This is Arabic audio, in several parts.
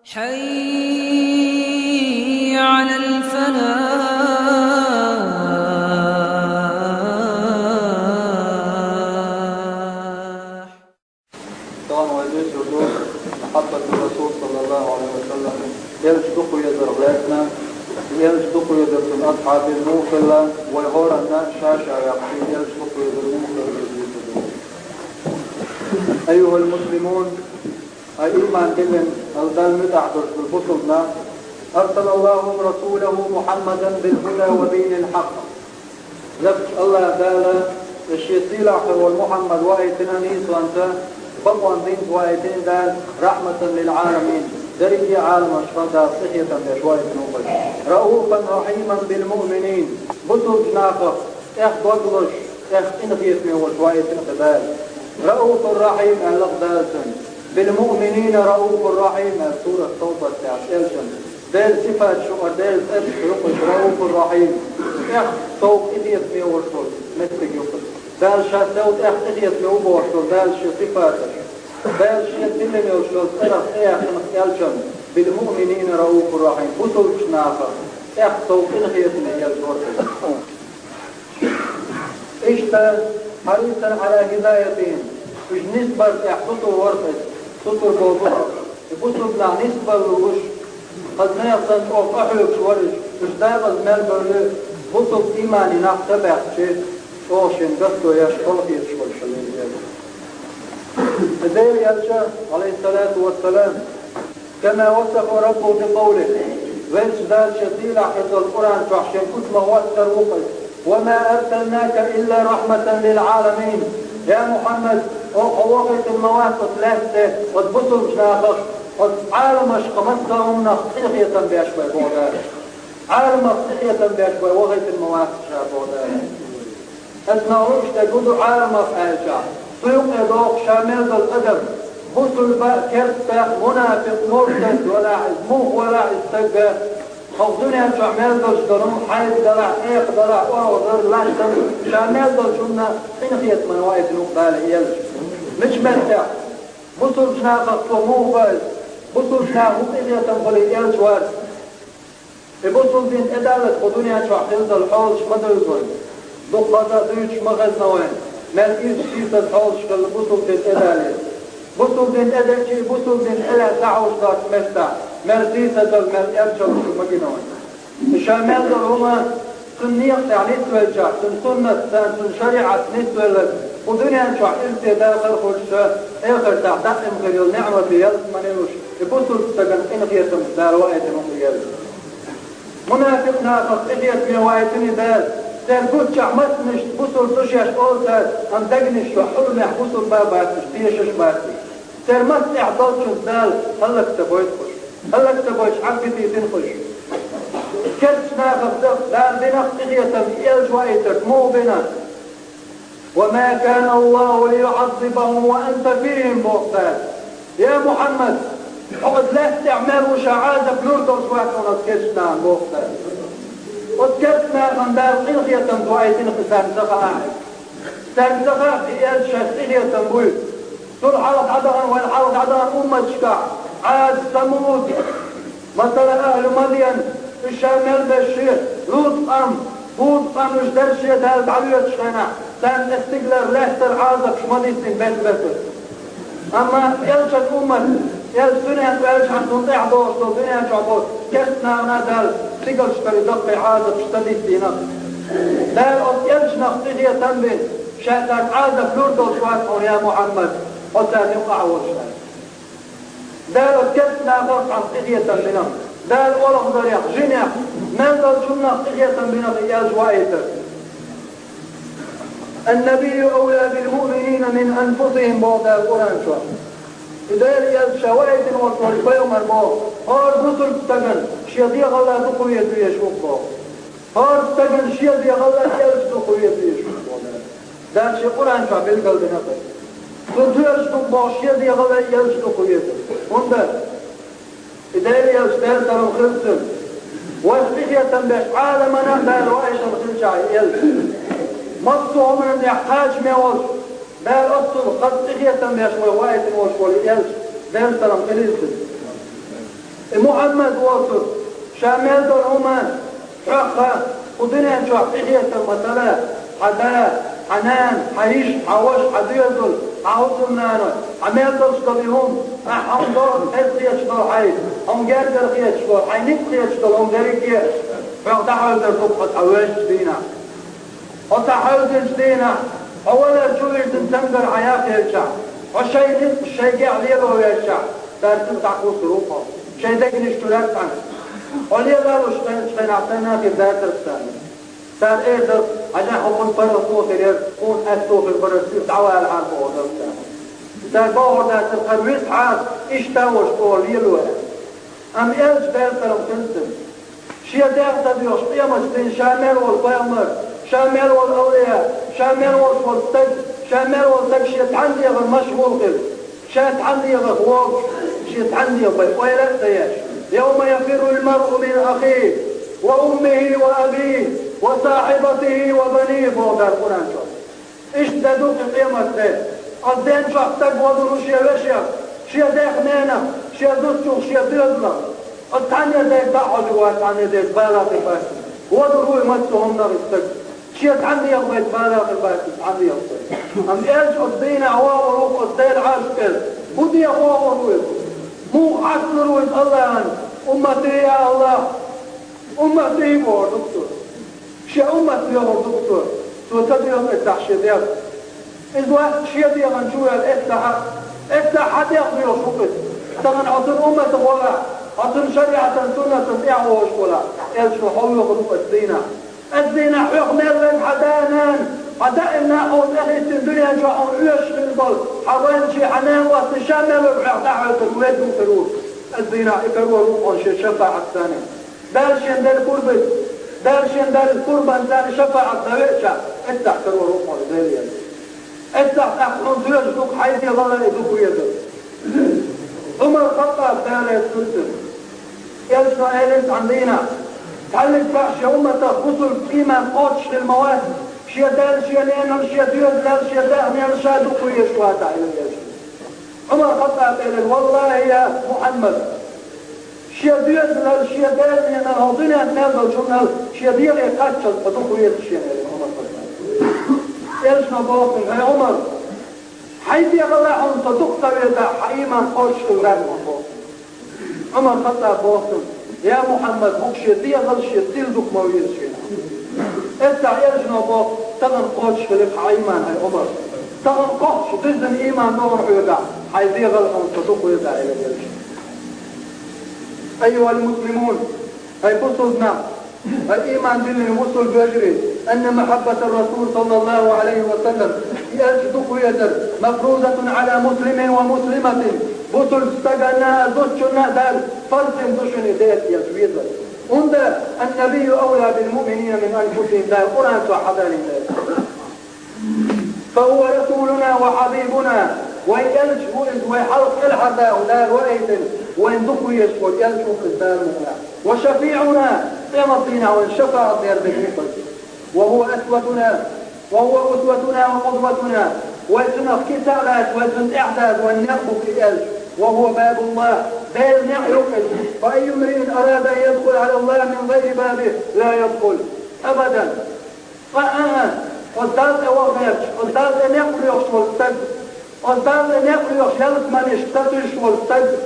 حي على الفلاح. طبعا وجه سجود محبة الرسول صلى الله عليه وسلم يلجدق يدرغاتنا يلجدق يدرغن أصحاب الموصلة ويهورنا شاشة يقصي يلجدق يدرغن أيها المسلمون إيمان كلن الدل متعدر في البطلنا أرسل الله رسوله محمدا بالهدى ودين الحق لفت الله تعالى الشيطيل آخر والمحمد وآيتنا نيس وانت بقوان دين وآيتين دال رحمة للعالمين درجي عالم أشفادا صحية بشوائة نوبل رؤوفا رحيما بالمؤمنين بطل جناقه ضغلش إنغيث من وشوائة نقبال رؤوف الرحيم الأقدالسن بالمؤمنين رؤوف الرحيم سورة التوبة تعشيلشن دال صفات شؤر دال أدخلق رؤوف الرحيم صوت إذيث من وشوائة مثل يقل دال شاسوت إذيث من وشوائة دال صفاتش دال شيطلم يوشوائة أدخلشن بالمؤمنين رؤوف الرحيم بطل جناقه صوت إنغيث من وشوائة إشتا حريصا على هدايتهم مش نسبة يحطوا ورقة سطر بوضوح يبصوا بلا نسبة للوش قد ما يصنع أوف أحلق شورج مش دائما مال برلو بصوا إيماني نحتبع شيء أوشن قصدوا يشخلق يشخل شلين الدير يلشا عليه الصلاة والسلام كما وصف ربه بقوله ويش دال شتيل حفظ القرآن فحشن كتما واتر وقت وما أرسلناك إلا رحمة للعالمين يا محمد وقوقت المواقف ثلاثة وتبطل جناخك وعالم أشقمتهم نخطيخية بأشبه بودار عالم نخطيخية بأشبه وغيت المواقف شابودار أثناء تجد عالم أفعالشا سيوق إضاق شامل بالقدم بطل كرت منافق مرتد ولا عزموه ولا استجى خوضوني أن شعمال دول شدرون حيث دلع إيق دلع وغير لاشتن شعمال دول شنا إنخيت من وايد نقبال إيالش مش مرتاح بطل جناقك طموه بال بطل جناقك إذا تنقل إيالش وارد بطل بين إدالة خوضوني أن شعمال دول حولش مدرزوين دقاتا دوش مغز نوين مال إيش شيطة حولش كال بطل بين إدالة بطل بين إدالة بطل بين إلا تعوش دات مفتاح مرسيسة المال يرجل في مجنون الشامل دول هما سنية يعني نسوة الجاع سنة شريعة نسوة لك ودنيا انشوح انت داخل خلش اخر تعدقم غير النعمة في يلد منيوش يبصوا تستقن انغيتم دار وآيتم غير منافق نافق اغيت من وآيتم دار تركوت شعمت مش بصوا تشيش قولتها ان دقنش وحلم يحبصوا الباباتش بيشش باتي ترمت اعضالش الدال هلك تبويت خش هلك تبويش عقدي تنخش كرت ناخذ دار بنا اغيتم إيالج وآيتك مو بنا وما كان الله ليعذبهم وأنت فيهم بوقتان يا محمد حقد لا استعمال وشعادة بلوردوس واكونا تكشنا بوقتان وتكشنا غندار إلغية تنبوئيتين قسان زغاء تنزغاء في إيال شخصية تنبوئ تل حلق عدغان والحلق عدغان أمة شكاع عاد ثمود مثلا أهل مدين الشامل بشير لوط بود قامش درشية دال بعلوية شخينا سان استقلال لحتر عازق شماليسين بيت بيتر أما يلشد أمة يلسنها ويلش عن تنطيع دوش دنيا جعبوت كسنا ونادال سيقل شتري دقي عازق شتديسين دال يلش نخطيخية تنبين شهدك عازق لوردوش واتحون يا محمد حتى يقع ورشان دال كسنا غرق عن خطيخية تنبين دال ولغ ضريق جنيح ننزل جمنا خطيخية تنبين غياز وآيتر النبي أولى بالمؤمنين من أنفسهم بعد القرآن شوى إذا الشوائد والبيوم الموت هار بطل تغن شيدي غلا دقوية يشوف بو هار تغن شيدي غلا يلس دقوية يشوف بو دان شي قرآن شوى بالقلب نقل تنتوش دقبو شيدي غلا يلس دقوية هنده إذا يلس دان ترم خلصم واختيخية تنبش عالمنا دان رؤيش الخلشة يلس مصو عمرن يحتاج ميوز بال أصل قد تغيثا بيشمل وايد وشوال يلش دان سلام قليل محمد وصل شامل دولهما حقا ودنيا جوع إحية المثلا حدا حنان حيش حوش حديدل عوض منانا عمال تصل بهم أحمضان أزيش دول حي هم جارجر خيش دول حي نبخيش دول هم جارجية فأتحاول ترتبط حواش دينا وتحاول تجدينا أولا جوية تنتمدر حياة الشعب الشيء قاعد يلوه يا الشعب ترتب تعقوص روحه شيء دقن اشتراك عنه وليه قالوا شخين عطينا في ذات الثاني صار ايضا عشان حكون برسوه غير كون أسوه في البرسوه دعوة العام بوضع الثاني صار بوضع ذات الخرويس حاس اشتاوش طول يلوه أم إلش بيرتلم تنسل شيء داخل تبيوش قيامة بين شامل والقيامر شامل والأولياء شامل والصدق شامل والصدق شيء تحندي غير مشغول غير شيء تحندي غير غواب شيء تحندي غير ويلا سياش يوم يفر المرء من أخيه وأمه وأبيه وصاحبته وبنيه فوق القرآن شو اشتدوا في قيامة ذات الدين شخصك وضروا شيء وشيء شيء داخنينا شيء دوتشوك شيء ديضنا الثانية ذات دعوة والثانية ذات بالغ الباس وضروا يمسهم نار السجد شيء تعني يغبط بالغ الباس تعني يغبط أم إيش الدين عواه وروح الدين عاشق ودي عواه وروح مو عصر روح الله أمتي يا الله أمتي بور دكتور شيء أمتي يا دكتور توتديهم التحشيدات إذا شيء دي غنشوية الإفتح حد يقضي وشوقت تغن عطر أمة ولا عطر شريعة سنة تنطيعه وشولا إلشو حول غروب الزينة حكم الرد حدانان حدائنا أول أخيط الدنيا جاءوا عيش البل حوين شي حنان واتشامل وحدعوا ترويد وفروض الزينة إكروا روحهم شي شفاعة الثانية دارشين دار قربت دارشين دار القربان دار شفاعة الثويشة افتح كروا روحهم ذلك افتح أحكم تيجدوك حيثي الله يدوك ويدوك عمر الخطاب دار يتسلسل يلسنا إليس عندنا تعلق فعش أمة خصل إيمان قوتش للمواد شيء دال شيء لأنهم شيء ديوز لال شيء داخل شادوك ويشوها تعالى عمر الخطاب قال والله يا محمد شيء ديوز لال شيء دال لأنهم الدنيا تنازل شنال شيء ديال يقاتل فدوك ويشوها عمر الخطاب يلسنا باطن يا عمر حيث يغلعهم صدوق طويلة حقيما قوتش للغاية عمر الخطاب باطن يا محمد هوكشي دي غلشي تلدك مويل شينا ارتع يرجنا بو تغن قوتش فلك حيمان هاي عمر تغن قوتش ضد ايمان نور حيودا حي دي غلهم صدوق ويدا الى يرجع ايها المسلمون هاي بصلنا الايمان دلني وصل بجري ان محبة الرسول صلى الله عليه وسلم يأجدك ويدر مفروضة على مسلم ومسلمة بطل استغنى دوشنا دار فرد دوشني ديت يزويد عند النبي أولى بالمؤمنين من أنفسهم دار قرآن وحضان فهو رسولنا وحبيبنا وإن يلجه ويحلق الحداء دار وإيد وإن دخل يشفر يلجه في الدار مغنى وشفيعنا قيمتنا والشفاعة يردك وهو أسوتنا وقدوتنا ويسنف كتالات ويسن إعداد والنقب في الألف وهو باب الله باب نعيق فأي امرئ أراد أن يدخل على الله من غير بابه لا يدخل أبدا قدرت أوغيرش قدرت نقل يخشول السجد قدرت نقل يخشلت من يشتتش والسجد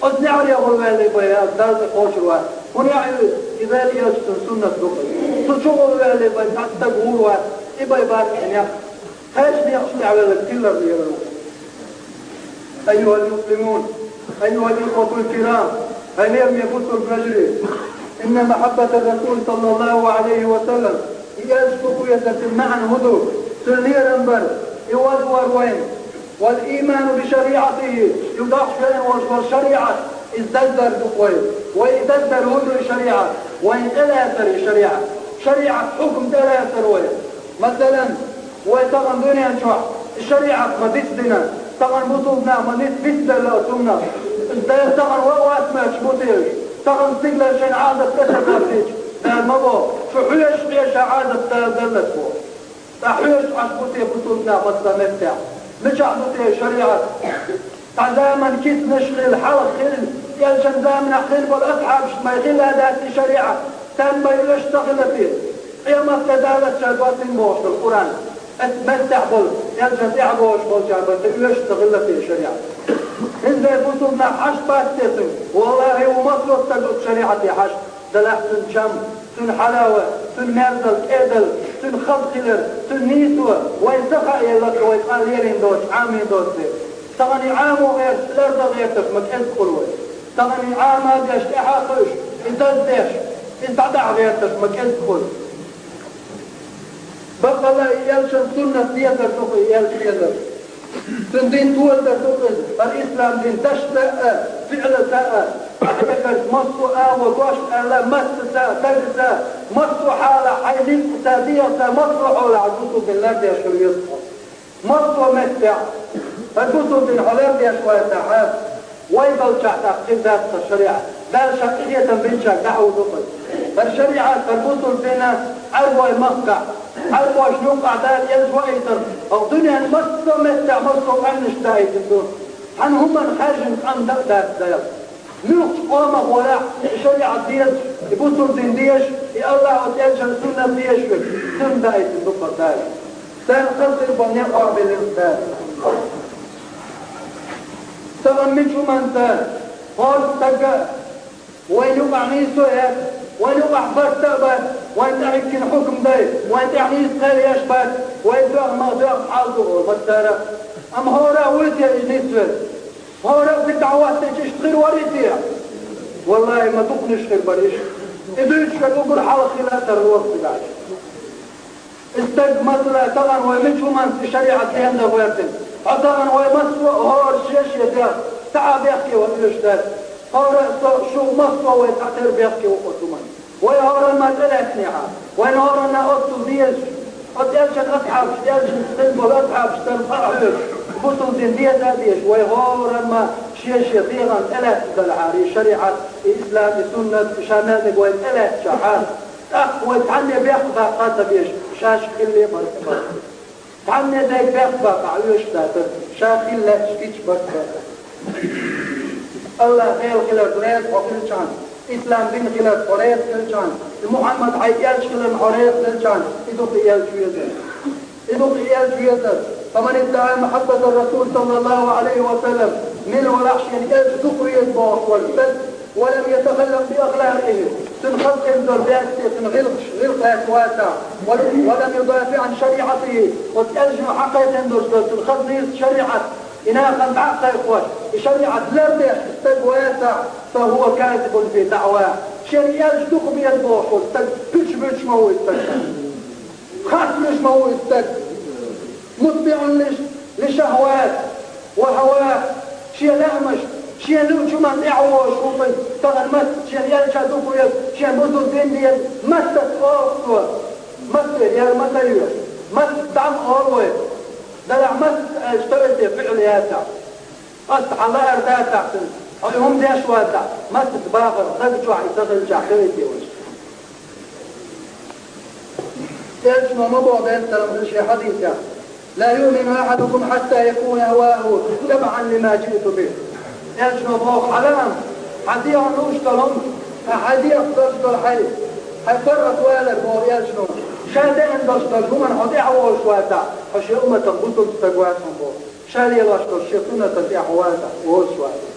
قد نعري أقول بالي بيا قدرت قوشروا هنا إذا لي يجتن سنة دخل تشغل بالي بيا تقولوا إبا يبارك نقل هاشني يخشني على الكلر ليروا أيها المسلمون أيها الإخوة الكرام اليوم يبث الفجر إن محبة الرسول صلى الله عليه وسلم يسبق يتسمعا هدوء سنير أنبر يوزور وين والإيمان بشريعته يضاح شيئا والشريعة ازددر دقوين ويزددر هدوء شريعة وإن ألاثر شريعة شريعة حكم ألاثر وين مثلا ويتغن دنيا شوح الشريعة ما تسدنا تغن بطوبنا ما نتفسد لأسومنا تغن وقوات ما شبوتيش تغن سيقل شين عادة كشف أفتيش مبو شو حيش عادة تغلت بو تحيش عشبوتي بطوبنا بطا مفتع مش عبوتي شريعة تعداما كيس نشغل حلق يلشن زامن أخيل والأصحاب ما يخيل هذا الشريعة تم يشتغل فيه قيامة كدالة شهدوات الموش القرآن أتمتع بل يلشن تعبوش بل يشتغل فيه الشريعة إذا كتبنا حش باتتن والله ومطلوب تلقى شريعة حش دلح تن شم تن حلاوة تن مرزل كيدل تن خلقلر تن نيسوة ويسقع يلك ويقاليرين دوش عامين دوش تغني عامو غير الأرض غير تفمك ادخلوا تغني عام ديش احاقش اتدش اتدع غير تفمك ادخل بقى الله يلشن سنة ديتر تقي يلشن دين طول تقي الإسلام دين تشتاء فعل ساء أحتكر مصو وقوش ألا مس ساء تجساء مصو حالة حيلين سادية مصو حول عدوث بالله ديش اليسر مصو متع الكتب الحلال دي شوية ساعات ويضل شعتك ذات الشريعة لا شقية بنشك دعوة دخل الشريعة الكتب بنا عربوا المقع عربوا شنوقع دال يزوى ايتر او دنيا مصر متع مصر عنشتاي تدون عن هم خارج عن ذات ديال نوح قامة ولا شريعة ديش الكتب دين ديش يا الله وتيجن سنة ديش سنة دايت الدقر دايش سنقصر بنيقع بالإنسان تغمجوا من ذا قال تقى وين يقع نيسويات وين يقع فرتبة وين تعيك الحكم داي وين تعني يسخير يشبك وين دوغ ما دوغ حالته مستارة أم هورا ولتيا إجنيسويات هورا في الدعوات تشتغل وريتيا والله ما تقنش خير بريش إذا يشكل أقول حال خلاتر الوقت بعد استج مثلا طبعا ويمشوا من شريعة لهم دغواتن طبعا ويمسوا هور شيش يدار تعب يحكي والإشتاد هور شو مصوا ويتعتر بيحكي وقتمان ويهور المسألة اثنيها وين هور أنا أصل ديش أتيالشن أصحاب أتيالشن تنبو الأصحاب تنفعل بطل دين ديش هذيش ويهور ما شيش يطيغا ثلاث بالعاري شريعة الإسلام سنة شاماتك ويثلاث شعار وتعني بيخبى قاطة بيش شاش خلي مرتبط تعني ذاك بيخبى قعيوش تاتر شاخي لا تشكيش مرتبط الله خير خلال قريت وكل شان إسلام دين خلال قريت كل شان محمد حيالش خلال قريت كل شان إذو قيال جويزر إذو قيال جويزر فمن ادعى محبة الرسول صلى الله عليه وسلم من ورعش يلقى ذكري الباص والبس ولم يتخلق بأخلاقه تنخلق الزربات غلق واسع ولم يدافع عن شريعته وتأجم حقيقة تنخلق شريعة إنها بعقل إخوة شريعة لرده استج واسع فهو كاذب في دعواه شريعة جدوك بيدبوح واستج بيش مو استج خاص مش مو استج متبع لشهوات وهواه شيء لأمش شيء لو شمان إعوش وطن تغن مس شيء يلشى دوكوية شيء مدو دين ديال مست أوصوة مست يا متى مست دعم أوروي دلع مست اشتغلت فعل ياسع أصح الله أرداتا هم ديش واسع مست باغر نجوع يتغل جاحريت يوش يلشما مبعضين سلام شيء حديثة لا يؤمن أحدكم حتى يكون هواه تبعا لما جئت به يلشما بوخ علام حديع نوشتلهم حديع تشتل حي حيفرط ويلك بور يلشما شادين تشتل هم حديع وشواتا حشي أمة بطل تتقواتهم بور شالي لاشتل شيطونة تتيع واتا وشواتا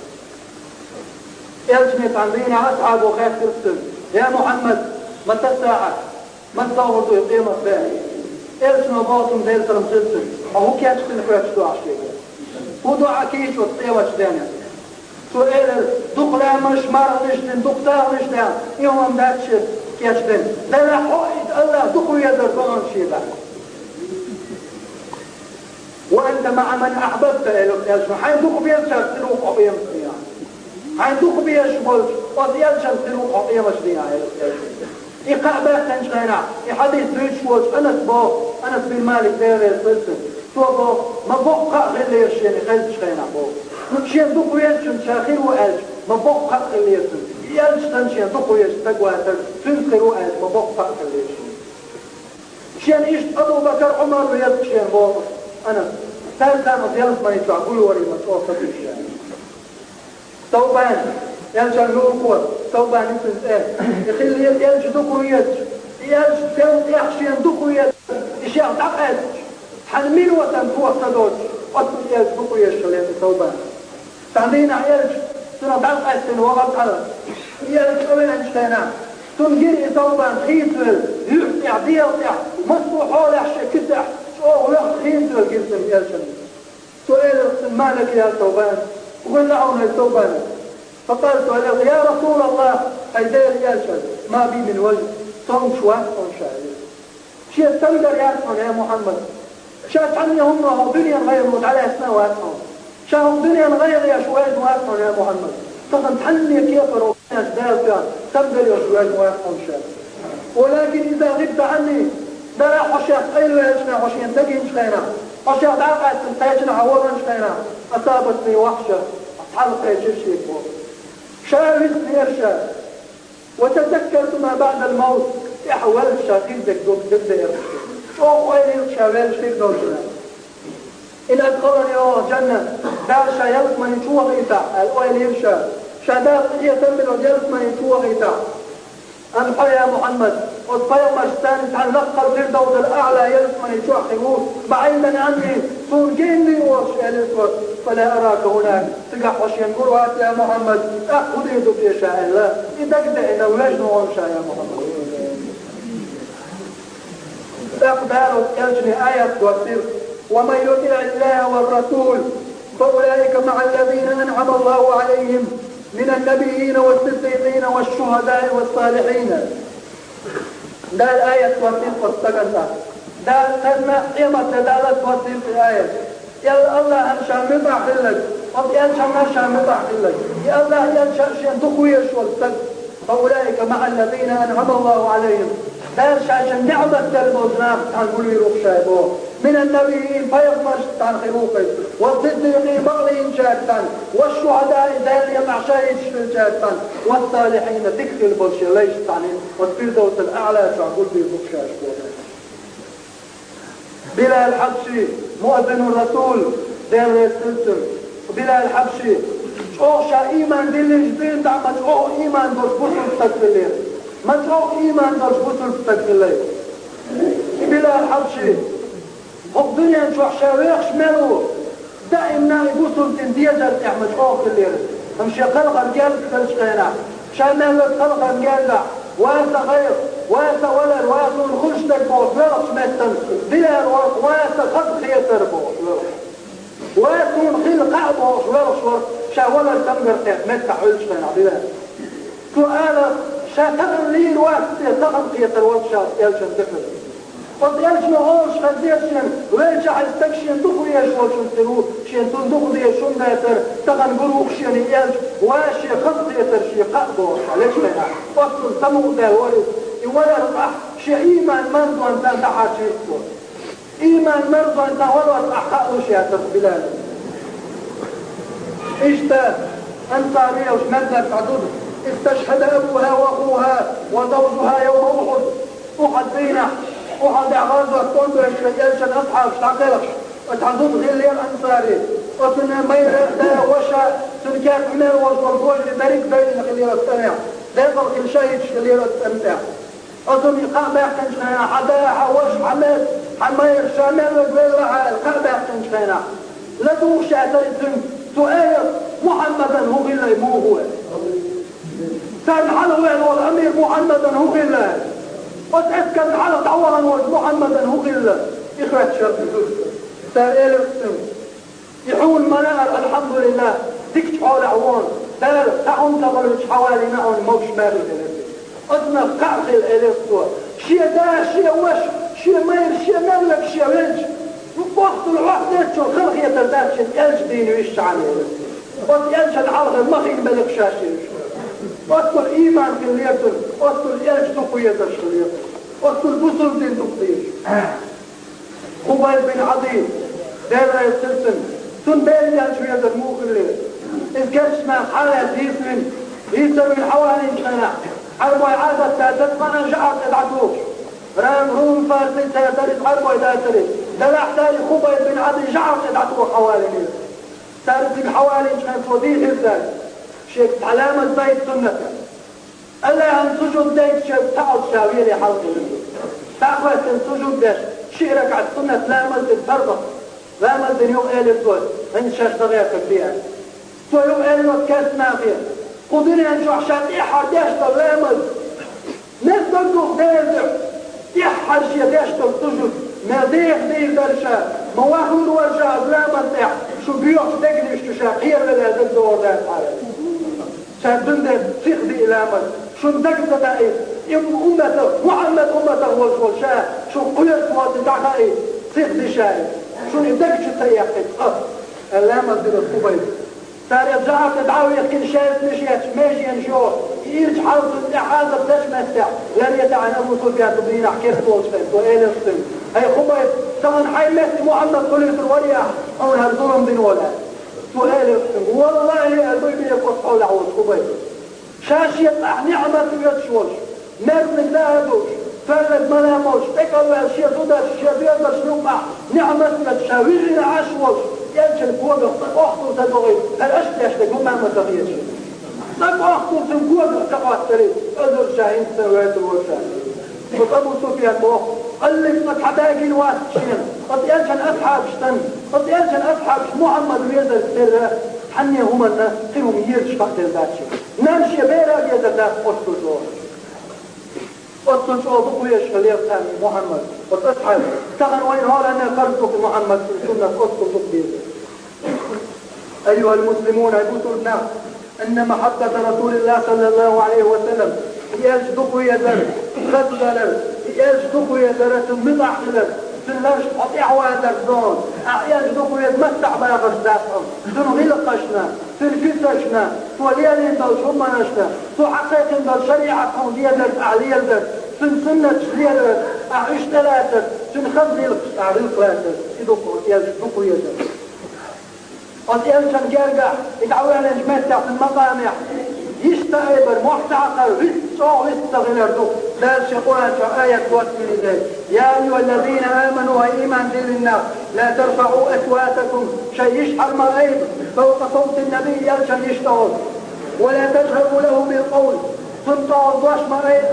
يلشما عندنا أصحاب وخير ترسل يا محمد متى الساعة ما تصورتوا يقيمة باقي يلشما باطم ديل ترمسلسل وهو كياتش تنفرتشتو عشيك ودو عكيش وتطيوش دانيا سؤال دقلا مش مرضش دقتا مش دان يوم داتش كيشتن دلا حويد الله دقوا يدر كون شيبا وانت مع من احببت الى حين دقوا بيلشر تلوق عقيم حين دقوا بيشمل ويلشر تلوق عقيم شدينا إقابة تنشغينا حديث بيشوش أنس بالمالك دير الفلسل توقف ما بقى غير يشيني غير تشغينا شين دوكو ينشن شاخير وألج ما بقى غير يشين يلش تنشين دوكو يشتقوا تنخير وألج ما بقى غير يشين شين إشت أبو بكر عمر ويد شين بوض أنس ثالثا أضيالس ما يتبع قولوا وري ما توقف الشين توبان يلشان نوكو توبان يسنس يخلي يلش دكو يلش تاوت يحشين دكو يشيخ دقات حنمين وطن توقتدوش أطل يلش دكو يشلين توبان تعدينا يلش سنة دقات وغط على يلش أولين انشتينا تنجري توبان خيطل يحتع ديالتع مصبو حول يحشي كتح ويخ خيطل قلتم يلشن سؤال مالك يا توبان وقل لعونا التوبان فقالت له يا رسول الله هيدير يلشن ما بي من وجه صوم شوات صوم شاعر شيء تنقر ياسمن يا محمد شاء عني هم دنيا غير موت على سنواتهم شاهم دنيا غير يا شواد واسمن يا محمد طبعا تحني كيف ربنا جدال تنقر يا شواد واسمن شاعر ولكن إذا غبت عني دارا حشيات قيلوا يا جنا حشيات نجي مشكينا حشيات عاقات تنتاجنا عورا مشكينا أصابتني وحشة أتحلق يا جرشي شاهدني إرشاد وتذكرت ما بعد الموت يحول الشاقين ضد إرشاد وقال شاوال شيء دوشنا إن أدخلني جنة دار شايلت من يشوه غيتا الأول إرشاد شادات هي تنبل وجلت من يشوه غيتا أنحى يا محمد والطيب مجتان تعلق الفردوس الأعلى يلت من يشوه خيوط بعيدا عني ترجيني وشيالت فلا أراك هناك تقح وشين قروات يا محمد أخذيت في شاء الله إذا إنه لجن وانشاء يا محمد أقدار يجني آية وصير ومن يطع الله والرسول فأولئك مع الذين أنعم الله عليهم من النبيين والصديقين والشهداء والصالحين ده الآية وصير فاستقلنا ده لازم قيمة دلالة وصير في الآية يا الله أنشأ مطع لك ينشأ نشأ مطع لك يا الله ينشأ شيء دخويش والسد فأولئك مع الذين أنعم الله عليهم لا ينشأ نعمة المزناق تنقل يروح شايبه من النبيين فيغمش تنخروقه والصديقين بغلين شاكتان والشهداء ذالي مع شايش شاكتان والصالحين تكفي البشر ليش تعنين والفردوس الأعلى تنقل يروح شايبه بلا الحبشي مؤذن الرسول دير السلسل بلا الحبشي شوشا إيمان دي جدين دع مجعوه إيمان دوش بطل تكفلين مجعوه إيمان دوش بطل تكفلين بلا الحبشي هو دنيا نشوح شاويخ شمالو دائما يبطل تنديجة مجعوه كلين همشي خلقا قلب تلشقينا شامل خلقا قلب واسا غير واسا ولد واسا نخش تكبوت لرش متن بلا الورق واسا خد خيطر بوت واسا نخيل قعبوش لرش ورق شا ولد تنقر متع علشنا بلا سؤال شا تغليل واسا تغل خيطر ورق شا يلشن تكبر قد يلشن هوش خديشن ويلشا حيستكشن دخو يشوش انترو شين تندخو ديشن داتر تغن قروخ شين يلش واشي خد خيطر شي قعبوش علشنا وصل تمو ده ورد ولا رقح شي إيمان مرضو أنت تحاشي إيمان مرضو أنت ولا رقح وشي بلاد إشتا أنصارية وش مدلت عدود استشهد أبوها وأخوها وزوجها يوم أحد فينا أحد إعغاز وأكتون يلشن أصحاب شعقلش وتعدود غير لي الأنصاري وسنة مير دا وشا سنكات من والفوج لدارك بين خليرة السنة داخل كل شيء خليرة السنة أظن القعبة يحتنجنا حدا حوش حمد حمير شامل وقبيلها القعبة يحتنجنا لا توشي اعترضن سؤال محمدا هو غير مو هو سأل حلوين والأمير محمدا هو غير وتأكد حلو تعورا محمدا هو غير إخوة شرط سأل يحول منار الحمد لله ديك تحول عوان تعون تغلج حوالي نعون موش مالي أدنى قعق الإليكتور شيء دا شيء وش شيء مير شيء ملك شيء ولج وقت الوحدة شو خلق يترداد شيء يلج ديني ويش عليه وقت يلج العرض المخي ملك شاشي وقت الإيمان في اليتر وقت يلج دقو يترش في اليتر وقت البصر دين دقيش خبير بن عظيم دائما يستلسل تنبين يلج يتر موخ الليل إذ كرش ما حالة يسر من حوالي جناح حربوا عادة تاتت ما نجعت العدوش رام روم فارسي تاتريد حربوا تاتريد دلع تاري خبير بن عدي جعت العدو حوالي مير تاريد حوالي جناح فضيه الزاج شيء علامة بيت سنة ألا أن سجود ديك شيء تعال شاوية لحلق تعال سجود ديك شيء ركعت سنة لا ملت الفرضة لا ملت يوم إيل الدول من شاش تغير كبيرة تو يوم إيل الوقت كاس ناغير قدرين أنشو عشان إحر ديشتر لا ملت نزل دوخ ديزر إحر شيء ديشتر سجود ما ديخ درشا مواهر ورشا لا ملت شو بيوح تقني اشتشا خير للا الدور ذات حالة شاهدون ده تخذي إلى مل شو ندقت دائي أمته محمد أمته والشاه شو قلت واتدعائي تخذي شاهد شو ندقت تيحيد اللامة دي الطبيب تاريخ جعب تدعوي كل شاهد مشيت ماشي نشوف يرج حرص الإحاظة بداش مستع لن يتعنى الوصول كاتبين حكيت توصفين وإيه نصفين هاي خبيب سمن حي مهدي محمد قلت الوريح أو الهرزولهم دين ولا سؤال والله أبوي يقصوا لعوز خبيب شاشية نعمة يتشوش مرد لا هدوش فلد ملاموش تكالوا الشيء صدى الشيء بيضا شنوما نعمة يتشاويرين عشوش ينشل كوضا أخطر تدغي الأشتي أشتكوا ما تغييش أخطر تنكوضا تقوى التريد أذر شاهين سوات الوشاهين فطبو سفيان بوخ قال لك قد حداقي الواسشين قد ينشل أصحاب شتن قد ينشل أصحاب محمد ويزر السر حني هم الناس قيهم يرش فقد الباتشي نمشي بيرا يزر الناس أسطل شوه أسطل شوه بقو يشغل يفتاني محمد قد أصحاب تغن وين هول أنا قرصك محمد في السنة أسطل بقو أيها المسلمون عبوتوا الناس أن محبة رسول الله صلى الله عليه وسلم يجدق يدر خذلر يجدق يدر تمضع لر تنلرش قطيع وادر دون يجدق يتمتع بغش دافهم تنغلقشنا تنفتشنا وليالين دل شمانشنا تحقيق دل شريعتهم ديالر أعليال در تنسنة شليالر أعشتلاتر تنخذل أعريقلاتر يجدق يدر قد يلشن جرجع يدعوها لنجمتع في المقامع يستعبر محتعقر رسعه يستغلر دو دارش قرآن آية توسل ذلك يا أيها الذين آمنوا إيمان دين الناس لا ترفعوا أسواتكم شيء يشحر مرأيب فوق صوت النبي يلشن يشتغل ولا تجهروا له بالقول تنطع الضوش مرأيب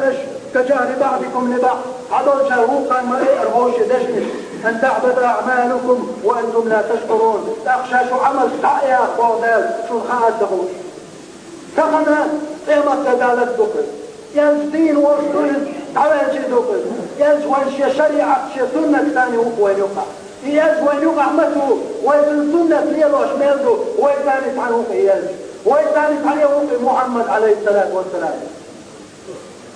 كجهر بعضكم لبعض عضل شهوقا مرأيب رغوش دشنش أن تعبد أعمالكم وأنتم لا تشكرون تخشى شو عمل سعي يا أخوان شو الخاص دخوش كمنا قيمة تدالة دقل ينز دين ورسول تعالى شيء دقل ينز وين شيء شريعة شيء سنة ثاني وين يقع ينز وين يقع متو وين سنة ليلوش ميلدو وين ثاني تعالى وقع ينز وين ثاني تعالى وقع محمد عليه الصلاة والسلام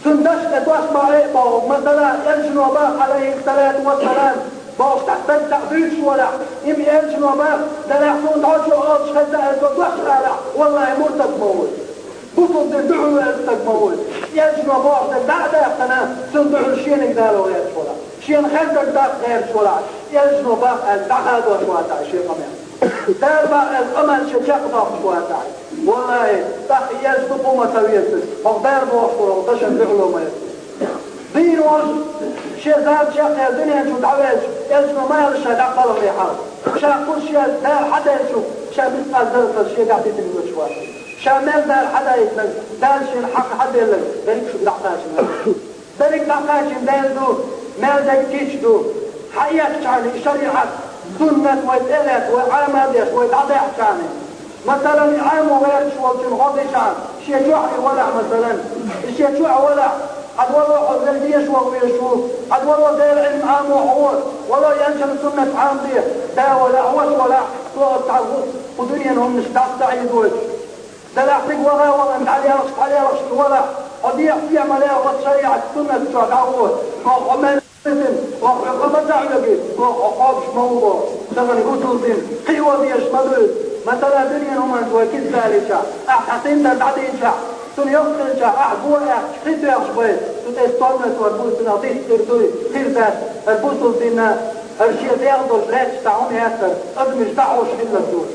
سندشت واسمع عيبه مثلا ينزل وباق عليه الصلاة والسلام باش تحتاج تعبير ولا يمي ينزل وباق ده يحصون تعشوا عاطش خزائر وضوش على والله مرتب موت بطل تدعوا يستك موت ينزل وباق ده يقتنا تندعوا الشين يقدالوا غير شولا شين خزك ده غير شولا ينزل وباق الدعاد وشواتا شيء قميع داربا الأمل شجاق شواتا والله تحي ينزل قومة سويته وغدار بوحطوا وغدشن فعلوا ما يسوي دين وجه شيزاد شاقيا الدنيا شو دعواج يزنو ما يلشا دعقل الريحان شا كل شيء دار حدا يشوف شا مثقال ذرة الشيء قاعد يتنوي شوار شا مال دار حدا يتنوي دار شيء الحق حدا يلك ذلك شو دعقاش ذلك دعقاش دار دو مال ذلك كيش دو حياك شعني شريعة سنة ويتقلت وعامدش ويتعضيح شعني مثلا عام وغير شوال غضي شعر شيء جوعي ولع مثلا شيء جوع ولع عد والله الذي يشوى ويشوف عد والله زي العلم عام وحوار والله ينشر سنة عام دي دا ولا عوش ولا طوغ تعبوط ودنيا انهم نشتعب تعيدوش دا لا احتاج وغا انت عليها رشد ولا قضيع فيها ملاها وشريعة سنة شوى تعبوط وعمان سن وقبض على وقابش موضوع سمن قتل دين قيوة يشمدوه مثلا دنيا انهم انتوا كيف ذلك احسين دا بعدين شعب تون يوصل جاء أحبوه خيط يخشبه تستطمت والبوس نعطيه ترتوي خير ذات البوس دينا الشيء ياخذوا البلاد تاعهم ياسر أدمج دعوش إلا الدول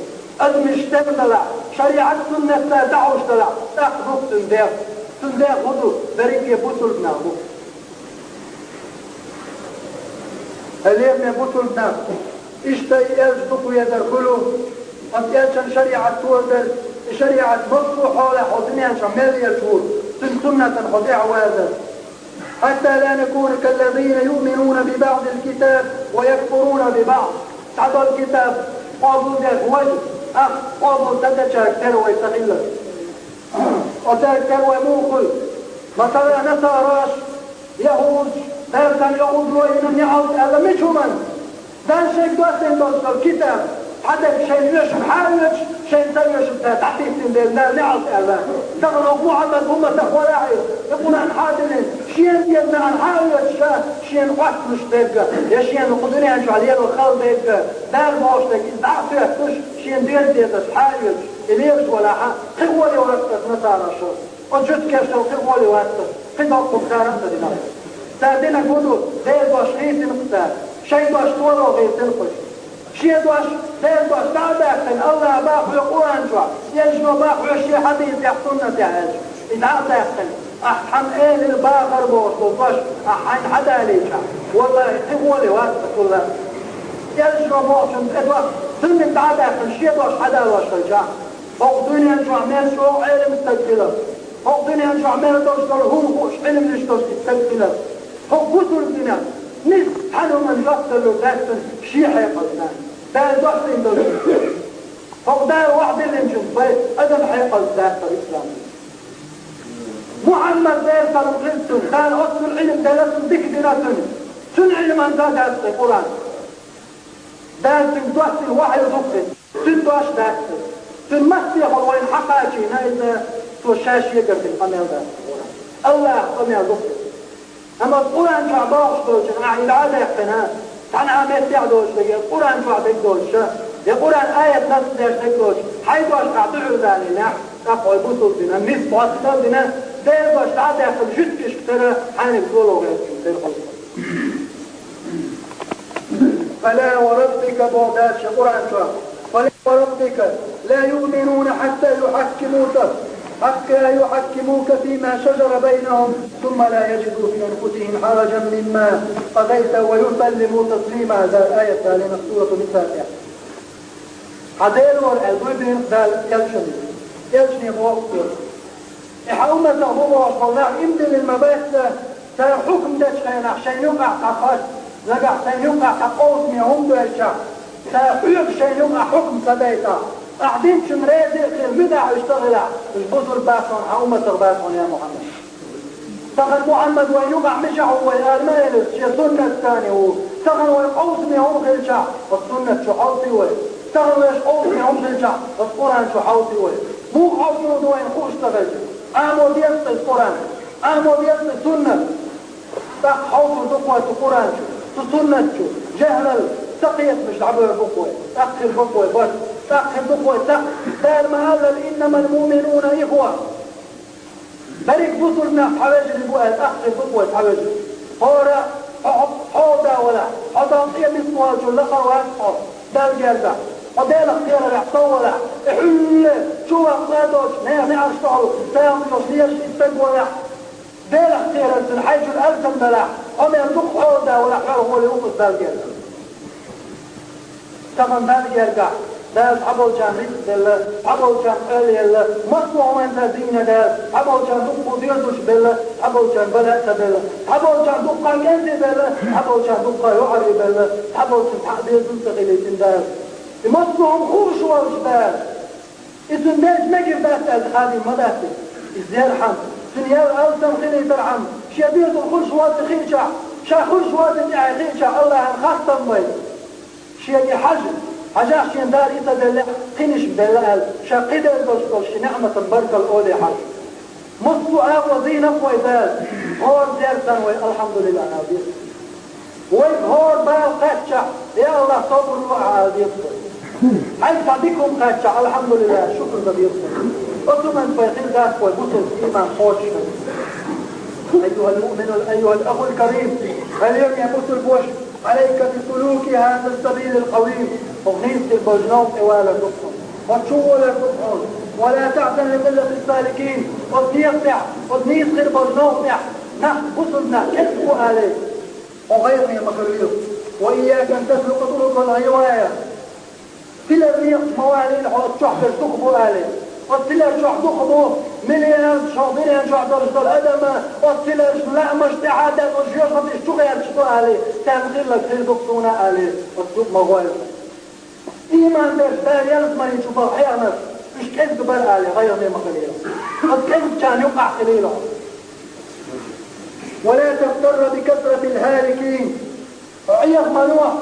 أدمج تبدلع شريعة سنة لا دعوش دلع تأخذوك تنداغ غدو بريك يبوسوا البناغو اليوم يبوسوا البناغ اشتاي يجدقوا يدركلوا قد يجن شريعة تودر شريعة مصروح حولها حضنيا شمالية شهور سنة خضيع وهذا حتى لا نكون كالذين يؤمنون ببعض الكتاب ويكفرون ببعض تعطوا الكتاب قابل ذلك وجه قابل تدشاك تروي تخيلك وتاك تروي موقل مثلا نصاراش يهود دارتان يهود وإنهم يعود ألا مش من دان شيء دوستين دوست الكتاب حتى شيء يشب حالج شيء يشب تعطيتين دينا نعط ألا تغرق محمد هم تخولاعي يقول عن حادلين شيئا يبنى عن حالج شيئا وقت مش تبقى يا شيئا قدرين عنشو على يلو الخال بيبقى دار بوشتك إزدعفيك مش شيئا ديتس حالج إليش ولا حق خيولي ورقتك نصارى شو وجد كيشتو خيولي ورقتك خيطاقكم خارمت دينا سادنا قدو دير باش غيث نقتال شيء باش تورو غيث نقش شيء باش دير باش تعباكتن الله باقو يقوان جوا يجنو باقو يشي حديث يحصلنا تعاج إدعاباكتن أححن إيه الباقر بوصلو باش أححن حدا ليشا والله تقولي واتك والله يجنو بوصلو إدوات ثم تعباكتن شيء باش حدا واشتجا فوقدوني أنجو عمال شو علم استجبله فوقدوني أنجو عمال دوشتر هم خوش علم نشتوش استجبله هو بطل بنا نس حنو من جبتلو داستن شيحة يقلنا دار دوستين دوستين هو دار واحد اللي نشوف أدم حيقل داستر الإسلام محمد داستر الغلسن دار أصل العلم دارسن ديك ديناتن سن علم أن داستر القرآن داستن دوستين وحي دوستين سن دوش داستن سن مسيح وين حقاكي نايزة توشاش يقرد القميل داستر الله قميل دوستين أما القرآن شعباش دوشن أعيد عادة يقتنها تعن عامات يعدوش لكي القرآن شعبك دوش القرآن آية نفس ديش دوش حيث أعطعوا ذالي نح أقوى بطل بنا ميس بواسطة بنا دير دوش عادة يقتن جد كشكترة حانك دولو غير فلا وربك بوداش القرآن شعب فلا وربك لا يؤمنون حتى يحكموك فيما شجر بينهم ثم لا يجدوا في أنفسهم حرجا مما قضيت ويسلموا تسليما. هذا الآية التالية من سورة النساء. هذيل والعلوين دال يلشني بوقته إحاومة تغضبه وصلنا إمدل المباحث سيحكم داشخينا عشان يقع قخش لقع سيقع قوس ميهم دوشا سيحيق شيء يقع حكم سبيتا قاعدين شمرازي البدع يشتغلها البذر باكون حاومة تغباكون يا محمد تغل محمد ويقع مشع هو المالس شي سنة الثاني هو تغل ويقوس ميهم خلشع والسنة شو حوطي وي تغل ويقوس ميهم خلشع والقرآن شو حوطي وي مو حوطي ودوين خوش تغل آمو ديست القرآن آمو ديست السنة تق حوطي دقوة القرآن شو سنة شو جهل تقيت مش عبر بقوة تقي البقوة بس تقي البقوة تقي دار مهلل إنما المؤمنون إخوة بريك بطلنا حواجر البقوة تقي البقوة حواجر هورا حوضا ولا حضانطية من سواجه لقا واسحر دار جالبا وديل اختيار الإحصاء ولا إحل شو أقلادوش نعرف شعره سيامتوش ليش استقوى ديل اختيار الحيج الألسن بلا هم ينطق حوضا ولا حوضا هو اللي يوقف دار جالبا تمام ذلك يرجع ده أبو جان بل أبو جان قال مصنوع من الذين ده أبو جان دق ديوش بل أبو جان بلأت بل أبو جان دق كنز بل أبو جان دق يعري بل أبو جان حقيقة تغلي ده مصنوع خوش وجبال إذن ناج مجر بس هذه مدافع إزيار حم سنيال ألسن خلي درعم شبيه الخوش واد خيشة شاخوش واد خيشة الله خاصة مي شيء حاجة شين دار يتدلع قنش بلال شاقيد البشتوش نعمة بركة الأولي حاجة مصو وزين أقوى ذال هور زيارتان والحمد لله نبيل وهور بال قاتشة يا الله صبر وعادي عيسى بكم قاتشة الحمد لله شكر نبيل أتمنى فيقين ذات وبسل إيمان خوشنا أيها المؤمن أيها الأخ الكريم اليوم يبث البوش عليك بسلوك هذا السبيل القويم وغنيس البجنوم طوال الدخل وتشول الدخل ولا تعتن لقلة السالكين وضنيس البجنوم نحن بسلنا كسبوا عليه وغيرني مخريط وإياك أن تسلق طرق الهواية في الريق موالين حوض شحب تقبوا عليه وتلر شو حدوخبو مليان شاطرين شو حدرشتو الأدمة وتلر شو لا مش تعادل وشيوش خطيش شو غير شتو عليه تنغير لك خير دكتونا عليه وتسوق مغوير إيمان بيرتان يلزمني شو بحيانا مش كذب بل عليه غير ميمة قليلة الكذب كان يقع قليلا ولا تغتر بكثرة الهالكين عيض منوح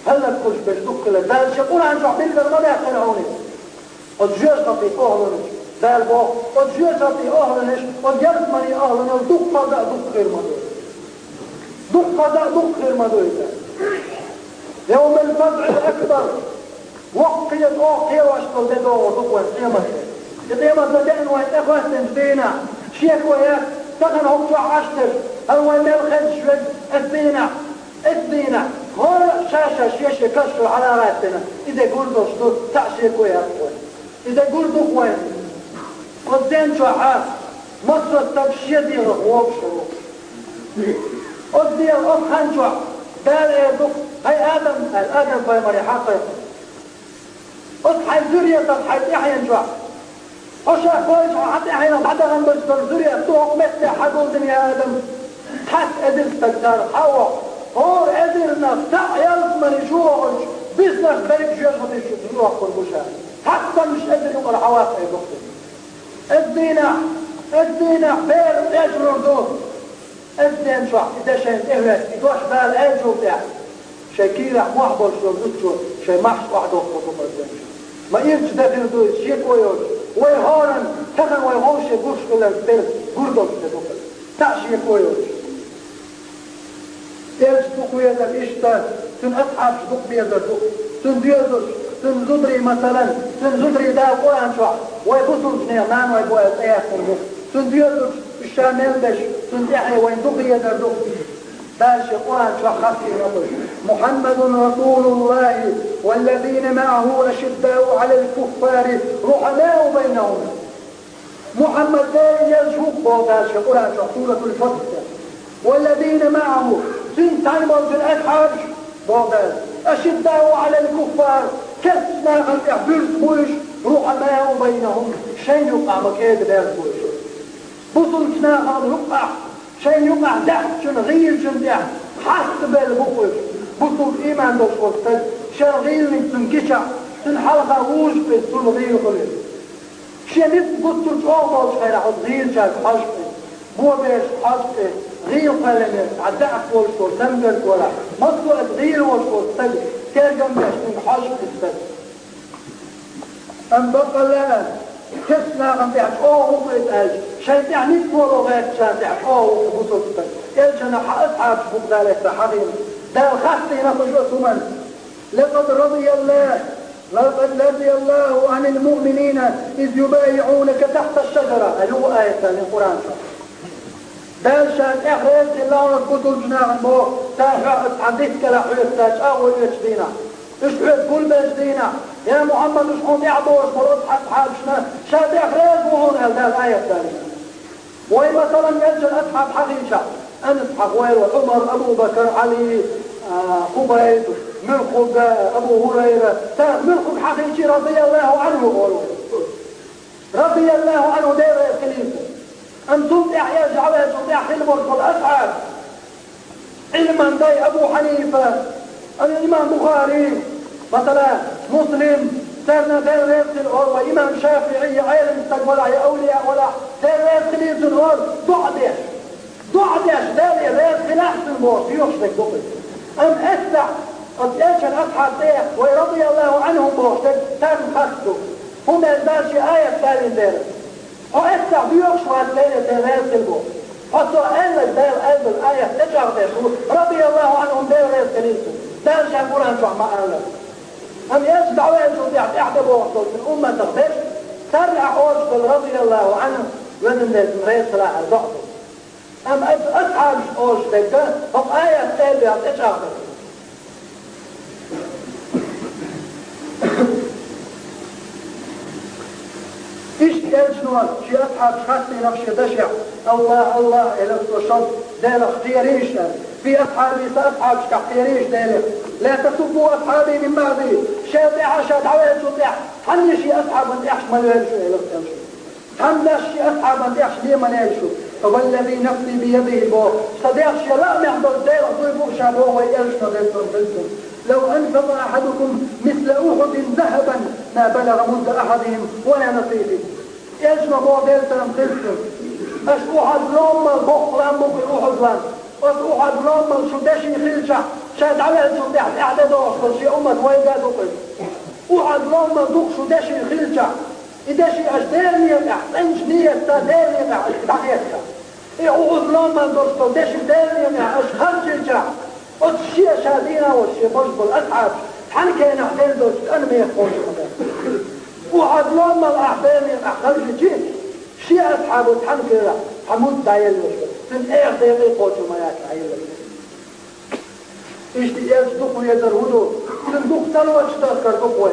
هلا تخش باش دخل ذا يقول عن شعبين ما يقنعوني وتجيش خطي أهلنش ذا البوخ وتجيش خطي أهلنش وتجلسمني أهلنش دق قضاء دق غير مدوي دق قضاء دق غير مدوي يوم الفزع الأكبر وقيت أوقية واشتل دقوا ودقوا القيمة القيمة بدأن وين أخوة بينا شيك وياك تغن هم شو عشتر الوين الخد شود الدينا هون شاشة شيشة كشف على راتنا إذا قلتوا شدود تعشيك وياك إذا قلتوا وين قدين شو عاف مصر التبشيدي رغوب شروع قدين أخن شو دال إيدوك هاي آدم في مريحاقه اصحى الزرية تصحى احيان شو وشا كويس وحتى احيانا حتى غنبس بالزرية توق مثل حقول دنيا آدم تحت ادل تكتار حوا هور ادل نفتح يلزمني شوغش بيسنك بريك شوش وتشوف روح قربوشا حتى مش ادل يقر حواق اي دكتور الدينة بير اجرر دول الدين شو اذا شاين اهلك يدوش بال اجرر بتاع شكيرة محبر شو شي محش واحد وقفه الدين ما يرجع داخل دول شيء كويس ويهارن تغن ويهوش يقولش كل البيت قردوك تدوك تعشي كويس تيرج دوكوية الاشتاد تن أصحاب شدوك بيزردوك تن ديزرش تن زدري مثلا تن زدري دا قوان شوح ويبصر نيرمان ويبوى الأيات تردوك تن ديزرش الشامل بش تن دحي وين دوك يزردوك باش قرآن شو خاصي ربش محمد رسول الله والذين معه أشداء على الكفار رحماء بينهم محمد لا يشوف باش قرآن شو سورة الفتح والذين معه سنتين في الأسحاب باش أشداء على الكفار كسنا عن إحبرس بوش رحماء بينهم شين يقع مكاد بيرس بوش بطلتنا عن يقع شين يقع دحت شن غير شن دحت حسب بالبقر بطل إيمان دوش وستد شن غير من تنكشع شن حلقة ووش بس تن غير قليل شن بطل شعوبة خير عد غير شاك حشق بو بيش حشق غير قلمت عدعك وشكو تنبل ولا مطلق غير وشكو تد كيرجم بيش من حشق تد أم بقى الآن كسنا عم بيعش وقيت أج شيء يعني كورو غير شاتع وبطلت يلجنا أصحاب فوق ذلك حقيقة ده الخطي نخرج ثمن لقد رضي الله عن المؤمنين إذ يبايعونك تحت الشجرة هلو آية من القرآن ده شات إخرج الله الكتل جناح المو تحديث كلا حلف تاج أول يجدينا اشحد كل بجدينا يا محمد اشحد يعبوش مرض أصحاب شات إخرج وهون هذا الآية الثانية ومثلا يجل أصحاب حقيقة أنس حقوير وعمر أبو بكر علي قبيد ملخب أبو هريرة ملخب حقيقي رضي الله عنه رضي الله عنه دير الخليفة أن تطيع يا جعوة تطيع خلمر فالأسعار علما دي أبو حنيفة الإمام بخاري مثلا مسلم سيرنا دير ريبت الأول وإمام شافعي عالم ولا أولياء ولا دير ريبت الأول ضعدش دير ريبت الأحسن الموت يوشتك بقل أم أسع قد أجل أصحاب ديه ورضي الله عنهم بوحدك تم خصته هم يزدادش آية ثانية دير وأسع بيوشوا دير ريبت الموت حتى قال دير قلب الآية تجعر دير رضي الله عنهم دير ريبت الأحسن دير شاكون أنشع ما قال أم يجدع ويجدع إحدى بوحدك من أمة تغبش ترع أوجد رضي الله عنه ومن ريس لا الضعف أم أصحاب أوجدك هم آية تابعة تجعر إيش تلجنوان شي أصحاب خاصي نفسي دشع الله إلى الصوت دير اختياريش في أصحابي سأصحاب اختياريش دير لا تسبوا أصحابي من بعدي شيء عشان عويل شو حني شيء أصحاب من إحش ما يلشوا حمدش أصحاب من إحش ليه ما يلشوا فوالذي نفسي بيده بو صديق شيء لا نحضر دير ضيفوك شابوه ويلشوا دير لو أنفق أحدكم مثل أحد ذهبا ما بلغ مد أحدهم ولا نصيبه يلشوا بو دير تنقلتم أش أحد لوم البخلان بقي أحد لان أحد لوم شدشي خلشة شاد عويل شو تحت إعداد أخر شيء أمد ويقاد أقل أحد لوم دوك شدشي خلشة إذا شيء أجدالي أحسنش نية تدالي أحسنها أحد لوم دوك شدشي دالي أشخرش الجع أتشي شادينا والشي بجبل أسعب حن كان أحدال دوك أنا ما يخوش أحد لوم الأحبالي أحسنش الجين شيء أسحاب وتحن كده حمود دايل وشبه من إيه دايل قوتوا ما يتعيل إشتي يصدق ويدرهدو صندوق تلوش تذكر بقوي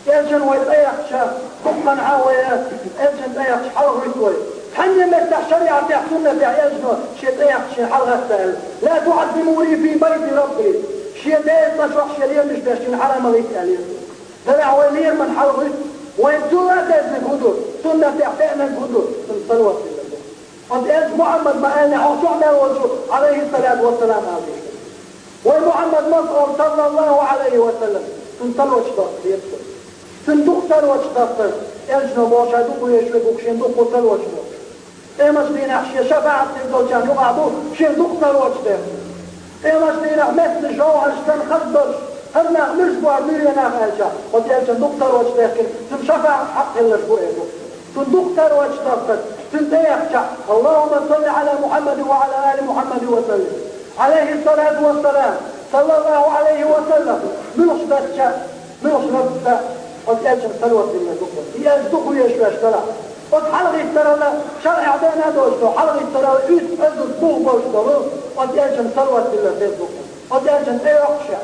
يلجن ويطيح شاف بقا عاويات يلجن طيح حلغ ويطوي حني مستح شريعة تحسنة يلجنه شي طيح شي حلغة سهل لا تعظموني في بيت ربي شي دايل تشوح شريع مش باشين حرام غيث عليه دلع ويلير من حلغ ويبدو لا تزنك هدو سنة تحتئنا الهدو صلوات الله قد قال محمد ما قالنا عصعنا وجود عليه الصلاة والسلام عليه ومحمد مصر صلى الله عليه وسلم سنطلوش تغطير صندوق تلوش تغطير يجنو بوشا دوكو يشوكو شندوق تلوش تغطير إيماش دينا حشي شفاعة تنقل جان يقعدو شندوق تلوش تغطير إيماش دينا مثل جوهر تنخدرش هرنا نشبع ملينا خالشا قد يال صندوق تلوش تغطير تم شفاعة حق اللي شبوئيكو صندوق تلوش تغطير تنتيخ اللهم صل على محمد وعلى آل محمد وسلم عليه الصلاة والسلام صلى الله عليه وسلم ملصدت شاء ملصدت قد يجب سلوة لله دقل يجدقوا يشواش ترى قد حلغي ترى شرع عدانا دوشتو حلغي ترى يسعد الضوء بوشتو قد يجب سلوة لله دقل قد يجب ايه اخشى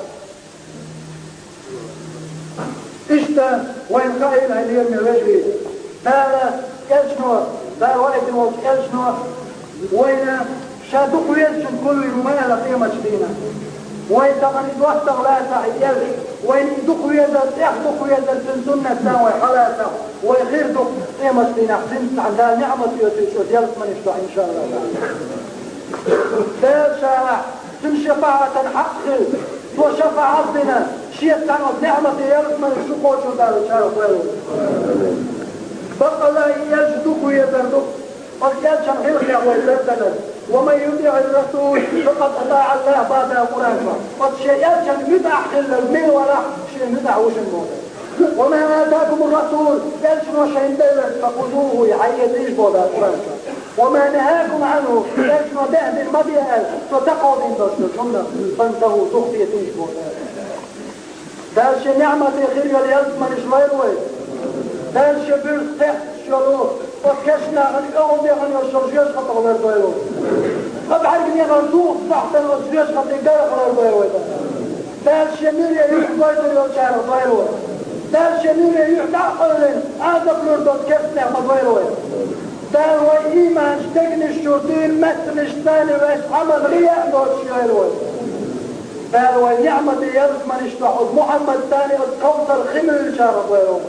اشتا وين قائل هدير من وجهه تالا يجنور تالا واحد موت يجنور وين شادوكو يلشن كل يومين لقيمة دينا وين تغني دوستغ لا تعيال وين يدوكو يزل يحدوكو يزل سنة ساوي حلاته ويخير دوك قيمة دينا حسنت عندها نعمة يوتيشو ديالك من يشتع إن شاء الله دال شارع تم شفاعة حقل وشفاعة دينا شيء تعنى نعمة ديالك من يشتع قوشو دال شارع ويلو بقى لا يجدوكو يزل قد يلشن غير يعوي لبدنا ومن يطيع الرسول فقد اطاع الله بعد قرانه قد شيئا يدع الميل ولا شيء يدع وش الموت وما اتاكم الرسول يلزم شيء دل فخذوه يعيد ايش بودا قرانه وما نهاكم عنه يلزم ده بالمبيئه فتقعوا من بس الجمله فانتهوا تخفي ايش بودا ده شيء نعمه خير يلزم الاسرائيل وين ده شيء بالصح شلون وكشنا اليوم يغني الشرجيش خط غير ضيرو أبعد من يغرزوه تحت الشرجيش خط غير ضيرو دال شمير يحضر يوشار ضيرو دال شمير يحضر هذا بلوردوت كيفنا ضيرو دال وإيمان اشتقن الشرطين مثل اشتاني ويش عمل رياء دوت شيرو دال ونعمة يرز من اشتحض محمد ثاني القوصر خمر الشار ضيرو